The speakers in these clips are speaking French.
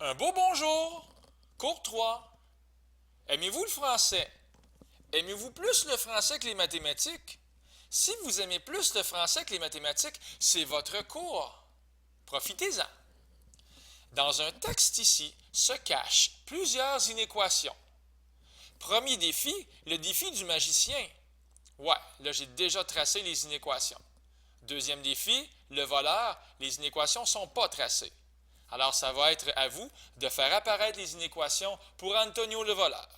Un beau bonjour, courtois. Aimez-vous le français? Aimez-vous plus le français que les mathématiques? Si vous aimez plus le français que les mathématiques, c'est votre cours. Profitez-en. Dans un texte ici se cachent plusieurs inéquations. Premier défi, le défi du magicien. Ouais, là j'ai déjà tracé les inéquations. Deuxième défi, le voleur, les inéquations ne sont pas tracées. Alors ça va être à vous de faire apparaître les inéquations pour Antonio le voleur.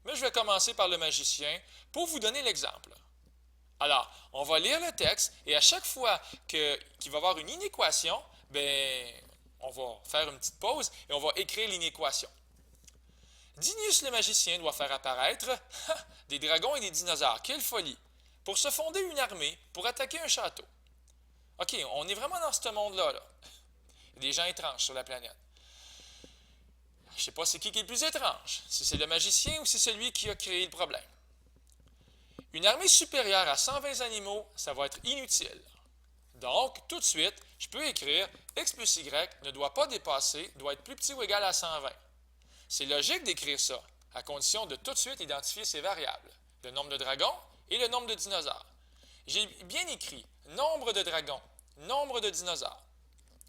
Mais je vais commencer par le magicien pour vous donner l'exemple. Alors, on va lire le texte et à chaque fois qu'il va y avoir une inéquation, on va faire une petite pause et on va écrire l'inéquation. Dinius le magicien doit faire apparaître des dragons et des dinosaures. Quelle folie! Pour se fonder une armée, pour attaquer un château. OK, on est vraiment dans ce monde-là. Là. Il y a des gens étranges sur la planète. Je ne sais pas c'est qui est le plus étrange, si c'est le magicien ou si c'est celui qui a créé le problème. Une armée supérieure à 120 animaux, ça va être inutile. Donc, tout de suite, je peux écrire x plus y ne doit pas dépasser, doit être plus petit ou égal à 120. C'est logique d'écrire ça, à condition de tout de suite identifier ces variables, le nombre de dragons et le nombre de dinosaures. J'ai bien écrit nombre de dragons, nombre de dinosaures.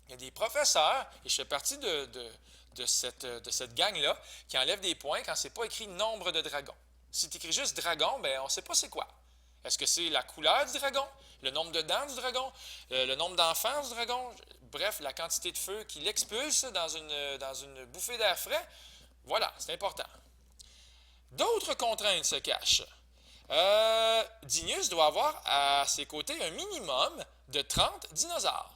Il y a des professeurs, et je fais partie de cette gang-là, qui enlèvent des points quand c'est pas écrit nombre de dragons. Si tu écris juste dragon, on ne sait pas c'est quoi. Est-ce que c'est la couleur du dragon, le nombre de dents du dragon, le nombre d'enfants du dragon, bref, la quantité de feu qu'il expulse dans une bouffée d'air frais? Voilà, c'est important. D'autres contraintes se cachent. Dinius doit avoir à ses côtés un minimum de 30 dinosaures.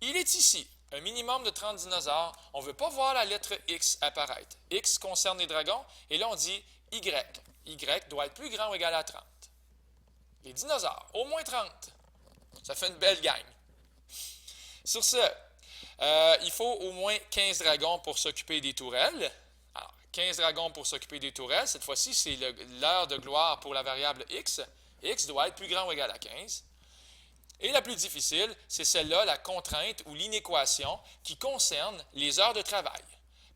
Il est ici, un minimum de 30 dinosaures. On ne veut pas voir la lettre X apparaître. X concerne les dragons, et là on dit Y. Y doit être plus grand ou égal à 30. Les dinosaures, au moins 30. Ça fait une belle gang. Sur ce, il faut au moins 15 dragons pour s'occuper des tourelles. Alors, 15 dragons pour s'occuper des tourelles. Cette fois-ci, c'est l'heure de gloire pour la variable X. X doit être plus grand ou égal à 15. Et la plus difficile, c'est celle-là, la contrainte ou l'inéquation qui concerne les heures de travail.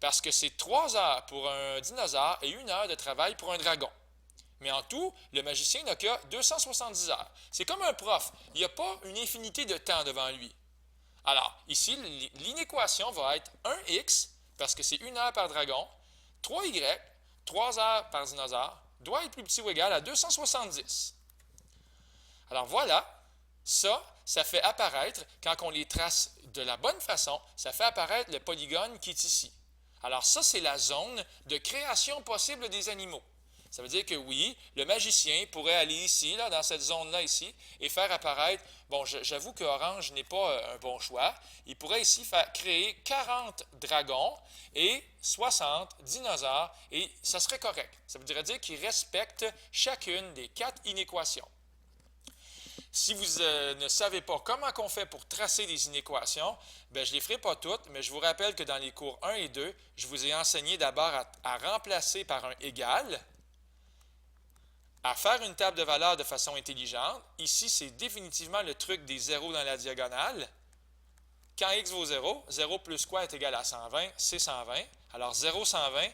Parce que c'est 3 heures pour un dinosaure et 1 heure de travail pour un dragon. Mais en tout, le magicien n'a que 270 heures. C'est comme un prof, il n'y a pas une infinité de temps devant lui. Alors, ici, l'inéquation va être 1x, parce que c'est 1 heure par dragon, 3y, 3 heures par dinosaure, doit être plus petit ou égal à 270. Alors voilà, ça fait apparaître, quand on les trace de la bonne façon, ça fait apparaître le polygone qui est ici. Alors ça, c'est la zone de création possible des animaux. Ça veut dire que oui, le magicien pourrait aller ici, là, dans cette zone-là ici, et faire apparaître, bon, j'avoue que orange n'est pas un bon choix, il pourrait ici créer 40 dragons et 60 dinosaures, et ça serait correct. Ça voudrait dire qu'il respecte chacune des 4 inéquations. Si vous ne savez pas comment on fait pour tracer des inéquations, je ne les ferai pas toutes, mais je vous rappelle que dans les cours 1 et 2, je vous ai enseigné d'abord à remplacer par un égal, à faire une table de valeurs de façon intelligente. Ici, c'est définitivement le truc des zéros dans la diagonale. Quand x vaut 0, 0 plus quoi est égal à 120? C'est 120. Alors 0, 120,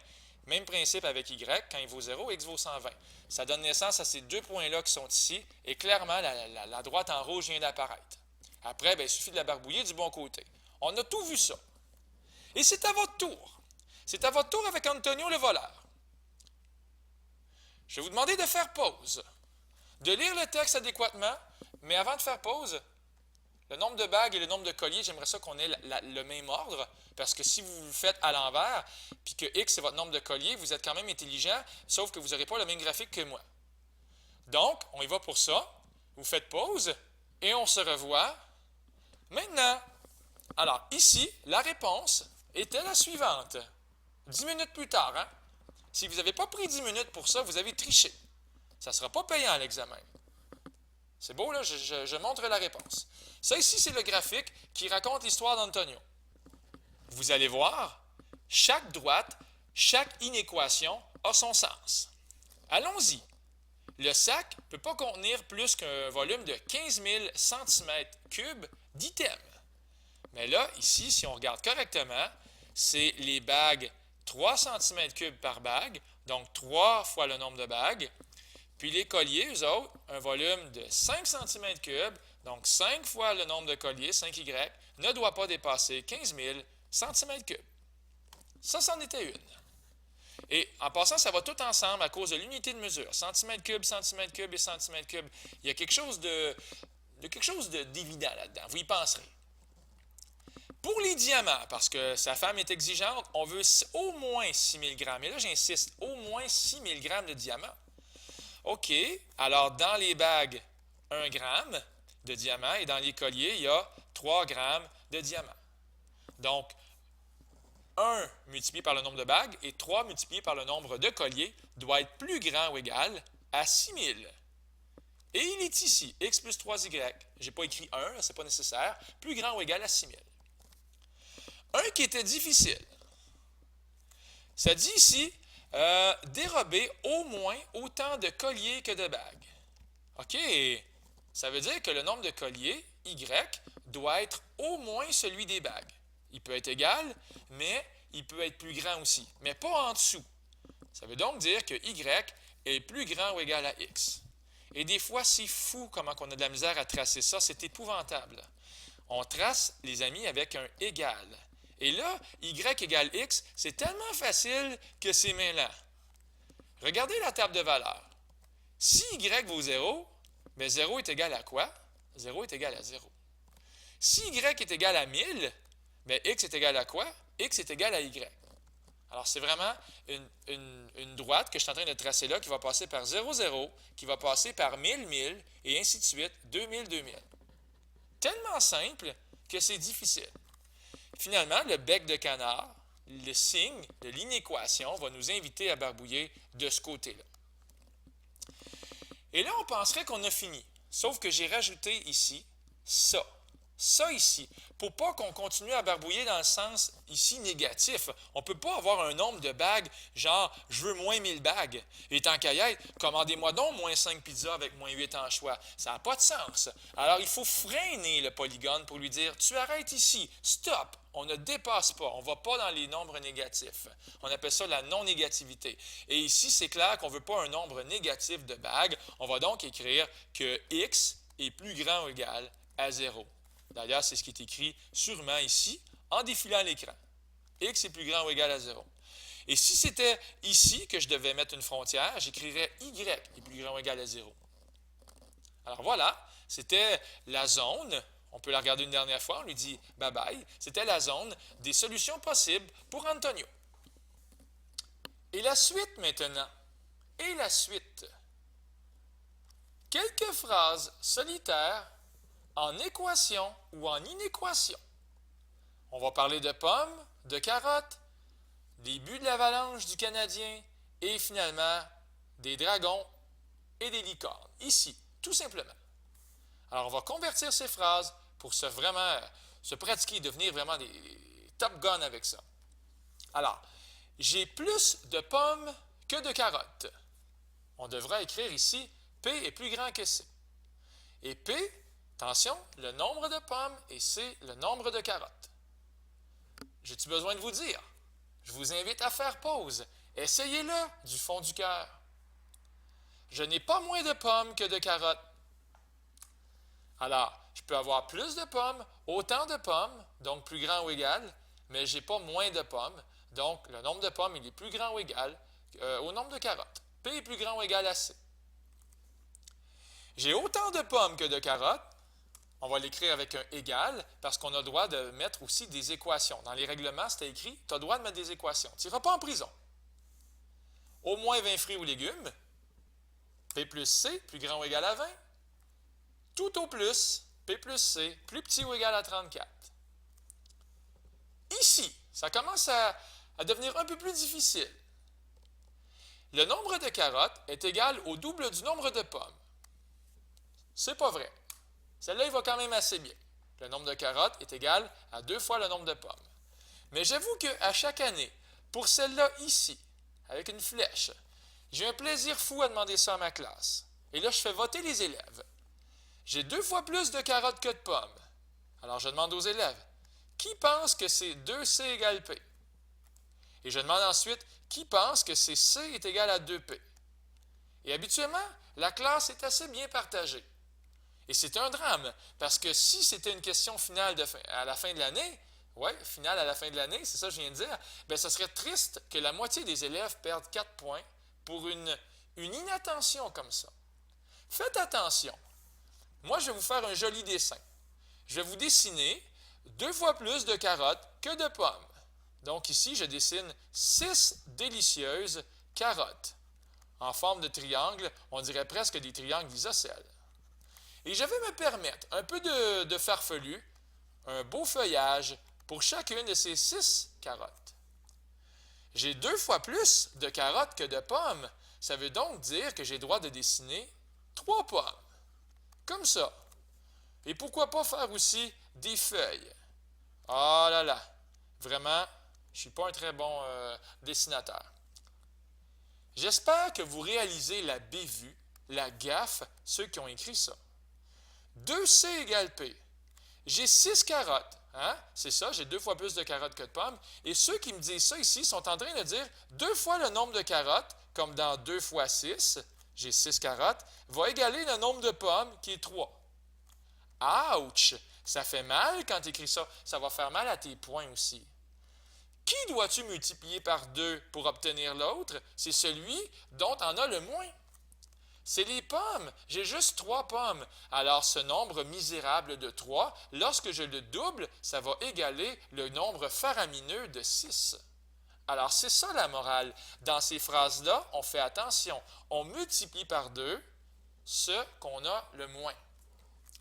même principe avec y, quand il vaut 0, x vaut 120. Ça donne naissance à ces deux points-là qui sont ici, et clairement, la droite en rouge vient d'apparaître. Après, il suffit de la barbouiller du bon côté. On a tout vu ça. Et c'est à votre tour. C'est à votre tour avec Antonio le voleur. Je vais vous demander de faire pause, de lire le texte adéquatement, mais avant de faire pause, le nombre de bagues et le nombre de colliers, j'aimerais ça qu'on ait le même ordre, parce que si vous le faites à l'envers, puis que X c'est votre nombre de colliers, vous êtes quand même intelligent, sauf que vous n'aurez pas le même graphique que moi. Donc, on y va pour ça. Vous faites pause, et on se revoit maintenant. Alors, ici, la réponse était la suivante. 10 minutes plus tard, hein? Si vous n'avez pas pris 10 minutes pour ça, vous avez triché. Ça ne sera pas payant à l'examen. C'est beau, là? Je montre la réponse. Ça ici, c'est le graphique qui raconte l'histoire d'Antonio. Vous allez voir, chaque droite, chaque inéquation a son sens. Allons-y. Le sac ne peut pas contenir plus qu'un volume de 15 000 cm3 d'items. Mais là, ici, si on regarde correctement, c'est les bagues 3 cm3 par bague, donc 3 fois le nombre de bagues. Puis les colliers, eux autres, un volume de 5 cm3, donc 5 fois le nombre de colliers, 5Y, ne doit pas dépasser 15 000 cm3. Ça, c'en était une. Et en passant, ça va tout ensemble à cause de l'unité de mesure. Centimètre cube et centimètre cube. Il y a quelque chose d'évident là-dedans. Vous y penserez. Pour les diamants, parce que sa femme est exigeante, on veut au moins 6000 grammes. Et là, j'insiste, au moins 6000 grammes de diamants. OK, alors dans les bagues, 1 gramme de diamant et dans les colliers, il y a 3 grammes de diamant. Donc, 1 multiplié par le nombre de bagues et 3 multiplié par le nombre de colliers doit être plus grand ou égal à 6000. Et il est ici, x plus 3y. Je n'ai pas écrit 1, ce n'est pas nécessaire. Plus grand ou égal à 6000. Un qui était difficile. Ça dit ici, dérober au moins autant de colliers que de bagues. OK, ça veut dire que le nombre de colliers, y, doit être au moins celui des bagues. Il peut être égal, mais il peut être plus grand aussi, mais pas en dessous. Ça veut donc dire que y est plus grand ou égal à x. Et des fois, c'est fou comment on a de la misère à tracer ça, c'est épouvantable. On trace, les amis, avec un égal. Et là, y égale x, c'est tellement facile que c'est mêlant. Regardez la table de valeurs. Si y vaut 0, mais 0 est égal à quoi? 0 est égal à 0. Si y est égal à 1000, mais x est égal à quoi? X est égal à y. Alors, c'est vraiment une droite que je suis en train de tracer là qui va passer par 0, 0, qui va passer par 1000, 1000, et ainsi de suite, 2000, 2000. Tellement simple que c'est difficile. Finalement, le bec de canard, le signe de l'inéquation, va nous inviter à barbouiller de ce côté-là. Et là, on penserait qu'on a fini. Sauf que j'ai rajouté ici ça. Ça ici, pour pas qu'on continue à barbouiller dans le sens ici négatif. On ne peut pas avoir un nombre de bagues, genre je veux moins 1000 bagues. Et tant qu'à y être, commandez-moi donc moins 5 pizzas avec moins 8 en choix. Ça n'a pas de sens. Alors il faut freiner le polygone pour lui dire tu arrêtes ici, stop, on ne dépasse pas, on ne va pas dans les nombres négatifs. On appelle ça la non-négativité. Et ici, c'est clair qu'on ne veut pas un nombre négatif de bagues. On va donc écrire que x est plus grand ou égal à 0. D'ailleurs, c'est ce qui est écrit sûrement ici, en défilant l'écran. X est plus grand ou égal à 0. Et si c'était ici que je devais mettre une frontière, j'écrirais Y est plus grand ou égal à 0. Alors voilà, c'était la zone, on peut la regarder une dernière fois, on lui dit bye-bye, c'était la zone des solutions possibles pour Antonio. Et la suite maintenant. Et la suite. Quelques phrases solitaires en équation ou en inéquation. On va parler de pommes, de carottes, des buts de l'avalanche du Canadien et finalement des dragons et des licornes. Ici, tout simplement. Alors, on va convertir ces phrases pour se pratiquer, devenir vraiment des top guns avec ça. Alors, j'ai plus de pommes que de carottes. On devra écrire ici P est plus grand que C. Et P, attention, le nombre de pommes et C, le nombre de carottes. J'ai-tu besoin de vous dire? Je vous invite à faire pause. Essayez-le du fond du cœur. Je n'ai pas moins de pommes que de carottes. Alors, je peux avoir plus de pommes, autant de pommes, donc plus grand ou égal, mais je n'ai pas moins de pommes, donc le nombre de pommes il est plus grand ou égal au nombre de carottes. P est plus grand ou égal à C. J'ai autant de pommes que de carottes. On va l'écrire avec un égal parce qu'on a le droit de mettre aussi des équations. Dans les règlements, c'était écrit, tu as le droit de mettre des équations. Tu n'iras pas en prison. Au moins 20 fruits ou légumes. P plus C, plus grand ou égal à 20. Tout au plus, P plus C, plus petit ou égal à 34. Ici, ça commence à devenir un peu plus difficile. Le nombre de carottes est égal au double du nombre de pommes. C'est pas vrai. Celle-là, il va quand même assez bien. Le nombre de carottes est égal à 2 fois le nombre de pommes. Mais j'avoue qu'à chaque année, pour celle-là ici, avec une flèche, j'ai un plaisir fou à demander ça à ma classe. Et là, je fais voter les élèves. J'ai 2 fois plus de carottes que de pommes. Alors, je demande aux élèves, qui pense que c'est 2C égale P? Et je demande ensuite, qui pense que c'est C est égal à 2P? Et habituellement, la classe est assez bien partagée. Et c'est un drame, parce que si c'était une question finale à la fin de l'année, oui, finale à la fin de l'année, c'est ça que je viens de dire, bien, ça serait triste que la moitié des élèves perdent 4 points pour une inattention comme ça. Faites attention. Moi, je vais vous faire un joli dessin. Je vais vous dessiner 2 fois plus de carottes que de pommes. Donc ici, je dessine 6 délicieuses carottes. En forme de triangle, on dirait presque des triangles isocèles. Et je vais me permettre un peu de farfelu, un beau feuillage pour chacune de ces 6 carottes. J'ai 2 fois plus de carottes que de pommes. Ça veut donc dire que j'ai le droit de dessiner 3 pommes. Comme ça. Et pourquoi pas faire aussi des feuilles? Ah là là, vraiment, je ne suis pas un très bon dessinateur. J'espère que vous réalisez la bévue, la gaffe, ceux qui ont écrit ça. 2C égale P. J'ai 6 carottes. Hein? C'est ça, j'ai 2 fois plus de carottes que de pommes. Et ceux qui me disent ça ici sont en train de dire 2 fois le nombre de carottes, comme dans 2 fois 6, j'ai 6 carottes, va égaler le nombre de pommes qui est 3. Ouch! Ça fait mal quand tu écris ça. Ça va faire mal à tes points aussi. Qui dois-tu multiplier par 2 pour obtenir l'autre? C'est celui dont on a le moins. C'est les pommes. J'ai juste 3 pommes. Alors ce nombre misérable de 3, lorsque je le double, ça va égaler le nombre faramineux de 6. Alors c'est ça la morale. Dans ces phrases-là, on fait attention. On multiplie par 2 ce qu'on a le moins.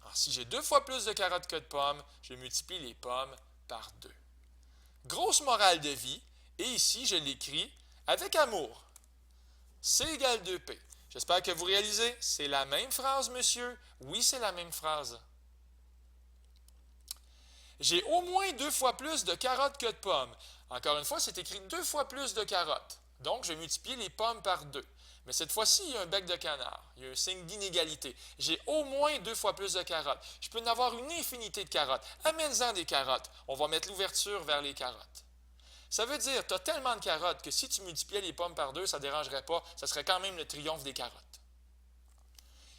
Alors si j'ai 2 fois plus de carottes que de pommes, je multiplie les pommes par 2. Grosse morale de vie, et ici je l'écris avec amour. C égale 2P. J'espère que vous réalisez, c'est la même phrase, monsieur. Oui, c'est la même phrase. J'ai au moins 2 fois plus de carottes que de pommes. Encore une fois, c'est écrit 2 fois plus de carottes. Donc, je vais multiplier les pommes par 2. Mais cette fois-ci, il y a un bec de canard. Il y a un signe d'inégalité. J'ai au moins 2 fois plus de carottes. Je peux en avoir une infinité de carottes. Amène-en des carottes. On va mettre l'ouverture vers les carottes. Ça veut dire, tu as tellement de carottes que si tu multipliais les pommes par 2, ça ne dérangerait pas. Ça serait quand même le triomphe des carottes.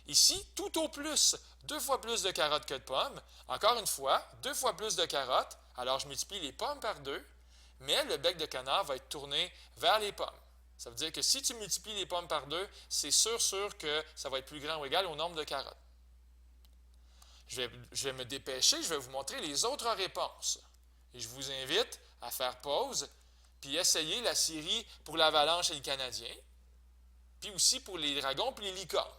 Ici, tout au plus, 2 fois plus de carottes que de pommes. Encore une fois, 2 fois plus de carottes. Alors, je multiplie les pommes par 2, mais le bec de canard va être tourné vers les pommes. Ça veut dire que si tu multiplies les pommes par 2, c'est sûr que ça va être plus grand ou égal au nombre de carottes. Je vais me dépêcher, je vais vous montrer les autres réponses. Et je vous invite à faire pause, puis essayer la série pour l'Avalanche et le Canadien, puis aussi pour les Dragons puis les Licornes.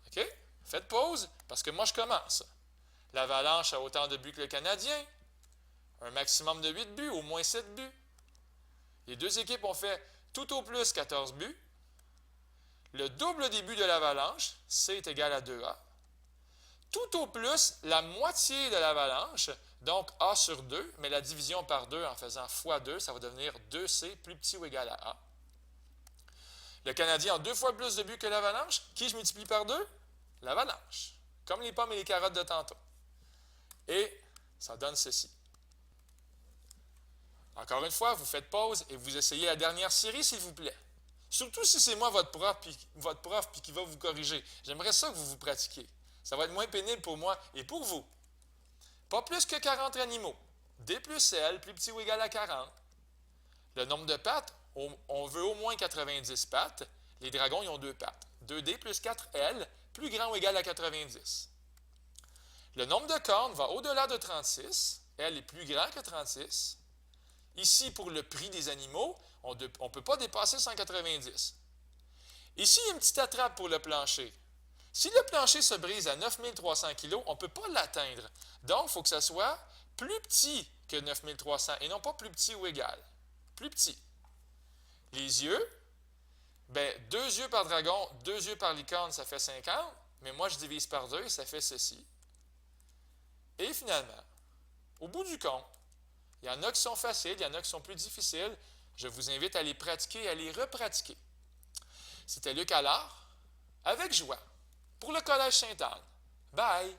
OK? Faites pause, parce que moi, je commence. L'Avalanche a autant de buts que le Canadien, un maximum de 8 buts, au moins 7 buts. Les deux équipes ont fait tout au plus 14 buts. Le double des buts de l'Avalanche, C est égal à 2A. Tout au plus, la moitié de l'Avalanche, donc A sur 2, mais la division par 2 en faisant fois 2, ça va devenir 2C plus petit ou égal à A. Le Canadien a 2 fois plus de buts que l'Avalanche. Qui je multiplie par 2? L'Avalanche. Comme les pommes et les carottes de tantôt. Et ça donne ceci. Encore une fois, vous faites pause et vous essayez la dernière série, s'il vous plaît. Surtout si c'est moi votre prof puis qui va vous corriger. J'aimerais ça que vous vous pratiquiez. Ça va être moins pénible pour moi et pour vous. Pas plus que 40 animaux. D plus L, plus petit ou égal à 40. Le nombre de pattes, on veut au moins 90 pattes. Les dragons, ils ont 2 pattes. 2D plus 4L, plus grand ou égal à 90. Le nombre de cornes va au-delà de 36. L est plus grand que 36. Ici, pour le prix des animaux, on ne peut pas dépasser 190. Ici, il y a une petite attrape pour le plancher. Si le plancher se brise à 9300 kg, on ne peut pas l'atteindre. Donc, il faut que ça soit plus petit que 9300 et non pas plus petit ou égal. Plus petit. Les yeux, 2 yeux par dragon, 2 yeux par licorne, ça fait 50. Mais moi, je divise par 2 et ça fait ceci. Et finalement, au bout du compte, il y en a qui sont faciles, il y en a qui sont plus difficiles. Je vous invite à les pratiquer et à les repratiquer. C'était Luc Allard, avec joie, pour le Collège Sainte-Anne. Bye!